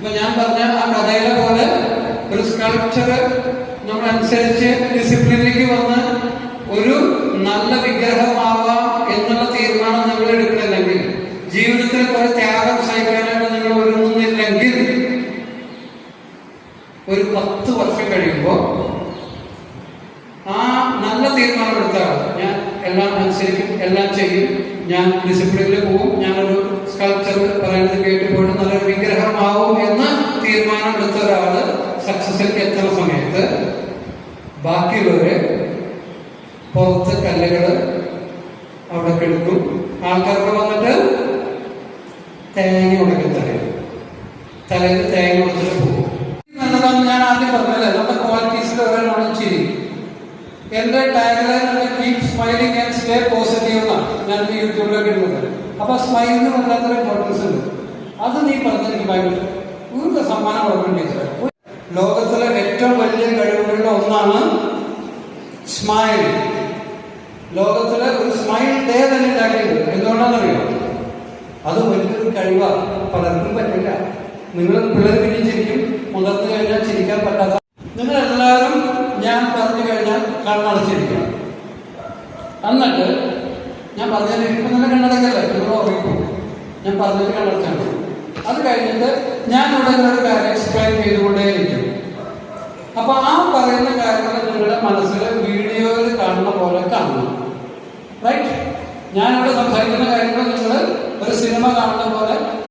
ഇപ്പൊ ഞാൻ പറഞ്ഞ ആ കഥയിലെ പോലെ ഒരു സ്കൾപ്ചർ നമ്മളനുസരിച്ച് ഡിസിപ്ലിനിലേക്ക് വന്ന് ഒരു നല്ല വിഗ്രഹമാവാം എന്നുള്ള തീരുമാനം നിങ്ങൾ എടുക്കണില്ലെങ്കിൽ, ജീവിതത്തിൽ കുറെ ത്യാഗം സഹിക്കാനായിട്ട് നിങ്ങൾ ഒരുങ്ങുന്നില്ലെങ്കിൽ, ഒരു 10 വർഷം കഴിയുമ്പോൾ ആ നല്ല തീരുമാനം എടുത്താൽ ഞാൻ എല്ലാം അനുസരിക്കും, എല്ലാം ചെയ്യും, ഞാൻ ഡിസിപ്ലിനിൽ പോകും, ഞാനൊരു സ്കൾപ്ചർ പറയുന്നത് കേട്ട് പോയിട്ട് നല്ലൊരു വിഗ്രഹമാവും എന്ന് തീരുമാനം എടുത്ത ഒരാള് സക്സസിലേക്ക് എത്തുന്ന സമയത്ത് ബാക്കിയുള്ളവര് പുറത്ത് കല്ലുകള് അവിടെ കിടക്കും. ആൾക്കാർക്ക് വന്നിട്ട് തേങ്ങ ഉടക്കി തലയിൽ തേങ്ങ ഉടച്ചിട്ട് പോകും. നല്ലതാണ്. ഞാൻ ആദ്യം പറഞ്ഞല്ലേ, നമ്മുടെ ക്വാളിറ്റീസിൽ ഒരെണ്ണം ചിരി. എന്റെ tagline keep smiling and stay positive എന്നാണ് ഞാൻ യൂട്യൂബിലൊക്കെ ഇടുന്നത്. അപ്പൊ സ്മൈലിന് വല്ലാത്തൊരു ഇമ്പോർട്ടൻസ് ഉണ്ട്. അത് നീ പറഞ്ഞെനിക്ക് ഭയങ്കര ഒരു സമ്മാനം കൊടുക്കേണ്ടി. ലോകത്തിലെ ഏറ്റവും വലിയ കഴിവുകളിൽ ഒന്നാണ് സ്മൈൽ. ലോകത്തിലെ ഒരു സ്മൈൽ ഡേ തന്നെ ഉണ്ടാക്കിയിട്ടുണ്ട്. എന്തുകൊണ്ടാണെന്നറിയോ? അത് വലിയൊരു കഴിവാണ്, പലർക്കും പറ്റില്ല. നിങ്ങൾ പിള്ളേർ പിന്നെ ചിരിക്കും, മുതിർന്നു കഴിഞ്ഞാൽ ചിരിക്കാൻ പറ്റാത്ത നിങ്ങളെല്ലാവരും ഞാൻ പറഞ്ഞു കഴിഞ്ഞാൽ കണ്ണടച്ചിരിക്കണം. എന്നിട്ട് ഞാൻ പറഞ്ഞതിന് ഇപ്പം തന്നെ കണ്ണടക്കല്ലേ, നിങ്ങൾ ഓർമ്മിക്കും. ഞാൻ പറഞ്ഞിട്ട് കണ്ണടച്ചാൽ മതി. അത് കഴിഞ്ഞിട്ട് ഞാൻ ഇവിടെ ഒരു കാര്യം എക്സ്പ്ലെയിൻ ചെയ്തുകൊണ്ടേയിരിക്കും. അപ്പൊ ആ പറയുന്ന കാര്യങ്ങൾ നിങ്ങളുടെ മനസ്സിൽ വീഡിയോയിൽ കാണുന്ന പോലെ കാണണം. റൈറ്റ്? ഞാനിവിടെ സംസാരിക്കുന്ന കാര്യങ്ങൾ നിങ്ങൾ ഒരു സിനിമ കാണുന്ന പോലെ